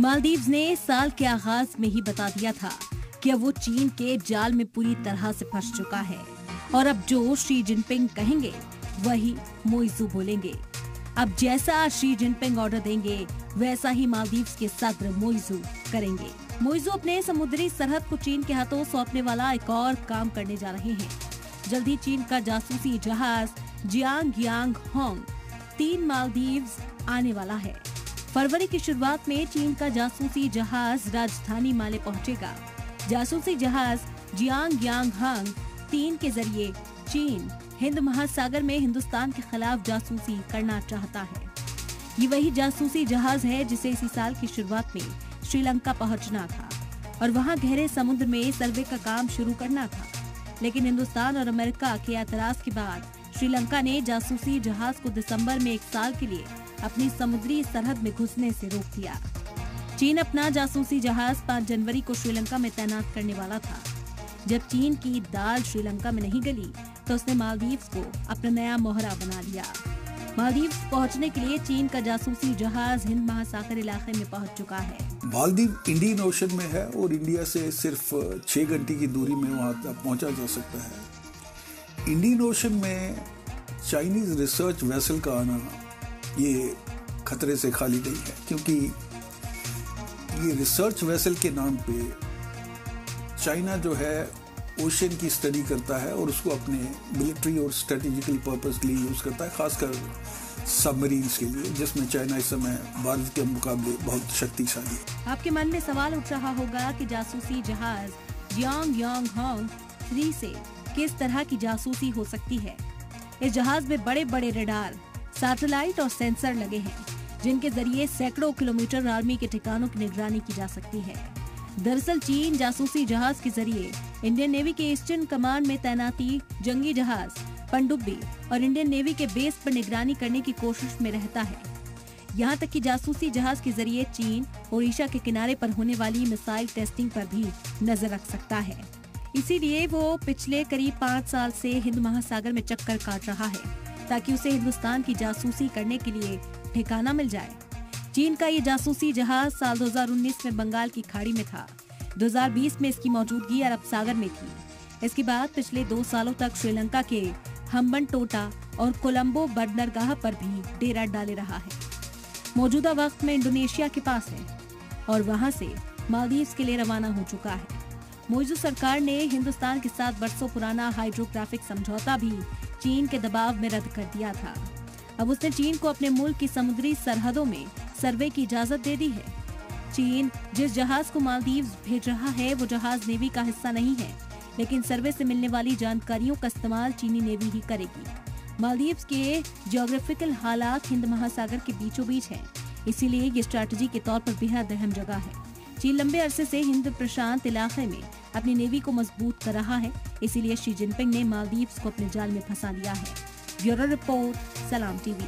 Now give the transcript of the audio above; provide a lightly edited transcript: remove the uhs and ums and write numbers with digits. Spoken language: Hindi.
मालदीव्स ने साल के आगाज में ही बता दिया था कि अब वो चीन के जाल में पूरी तरह से फंस चुका है और अब जो शी जिनपिंग कहेंगे वही मोइजू बोलेंगे। अब जैसा शी जिनपिंग ऑर्डर देंगे वैसा ही मालदीव्स के सदर मोइजू करेंगे। मोइजू अपने समुद्री सरहद को चीन के हाथों सौंपने वाला एक और काम करने जा रहे हैं। जल्द ही चीन का जासूसी जहाज जियांग यांग होंग 3 मालदीव्स आने वाला है। फरवरी की शुरुआत में चीन का जासूसी जहाज राजधानी माले पहुंचेगा। जासूसी जहाज जियांग यांग होंग 3 के जरिए चीन हिंद महासागर में हिंदुस्तान के खिलाफ जासूसी करना चाहता है। ये वही जासूसी जहाज है जिसे इसी साल की शुरुआत में श्रीलंका पहुंचना था और वहां गहरे समुद्र में सर्वे का काम शुरू करना था, लेकिन हिंदुस्तान और अमेरिका के एतराज के बाद श्रीलंका ने जासूसी जहाज को दिसंबर में 1 साल के लिए अपनी समुद्री सरहद में घुसने से रोक दिया। चीन अपना जासूसी जहाज 5 जनवरी को श्रीलंका में तैनात करने वाला था। जब चीन की दाल श्रीलंका में नहीं गली तो उसने मालदीव्स को अपना नया मोहरा बना लिया। मालदीव्स पहुंचने के लिए चीन का जासूसी जहाज हिंद महासागर इलाके में पहुंच चुका है। मालदीव इंडियन ओशन में है और इंडिया से सिर्फ 6 घंटे की दूरी में वहां तक पहुंचा जा सकता है। इंडियन ओशन में चाइनीज रिसर्च वेसल का आना ये खतरे से खाली नहीं है, क्योंकि ये रिसर्च वेसल के नाम पे चाइना जो है ओशन की स्टडी करता है और उसको अपने मिलिट्री और स्ट्रेटेजिकल पर्पस के लिए यूज करता है, खासकर सबमरीन्स के लिए, जिसमें चाइना इस समय भारत के मुकाबले बहुत शक्तिशाली है। आपके मन में सवाल उठ रहा होगा कि जासूसी जहाज जियांग यांग होंग 3 से किस तरह की जासूसी हो सकती है। इस जहाज में बड़े बड़े रडार, सैटेलाइट और सेंसर लगे हैं, जिनके जरिए सैकड़ों किलोमीटर आर्मी के ठिकानों की निगरानी की जा सकती है। दरअसल चीन जासूसी जहाज के जरिए इंडियन नेवी के ईस्टर्न कमांड में तैनाती जंगी जहाज, पनडुब्बी और इंडियन नेवी के बेस पर निगरानी करने की कोशिश में रहता है। यहाँ तक कि जासूसी जहाज के जरिए चीन ओडिशा के किनारे पर होने वाली मिसाइल टेस्टिंग पर भी नजर रख सकता है। इसीलिए वो पिछले करीब 5 साल से हिंद महासागर में चक्कर काट रहा है, ताकि उसे हिंदुस्तान की जासूसी करने के लिए ठिकाना मिल जाए। चीन का ये जासूसी जहाज साल 2019 में बंगाल की खाड़ी में था। 2020 में इसकी मौजूदगी अरब सागर में थी। इसके बाद पिछले 2 सालों तक श्रीलंका के हम्बनटोटा और कोलंबो बंदरगाह पर भी डेरा डाले रहा है। मौजूदा वक्त में इंडोनेशिया के पास है और वहां से मालदीव्स के लिए रवाना हो चुका है। मोइजू सरकार ने हिंदुस्तान के साथ बरसों पुराना हाइड्रोग्राफिक समझौता भी चीन के दबाव में रद्द कर दिया था। अब उसने चीन को अपने मुल्क की समुद्री सरहदों में सर्वे की इजाजत दे दी है। चीन जिस जहाज को मालदीव्स भेज रहा है वो जहाज नेवी का हिस्सा नहीं है, लेकिन सर्वे से मिलने वाली जानकारियों का इस्तेमाल चीनी नेवी ही करेगी। मालदीव्स के ज्योग्राफिकल हालात हिंद महासागर के बीचों बीच है, इसीलिए ये स्ट्रैटेजी के तौर पर बेहद अहम जगह है। चीन लंबे अरसे से हिंद प्रशांत इलाके में अपनी नेवी को मजबूत कर रहा है, इसीलिए शी जिनपिंग ने मालदीव्स को अपने जाल में फंसा लिया है। ब्यूरो रिपोर्ट, सलाम टीवी।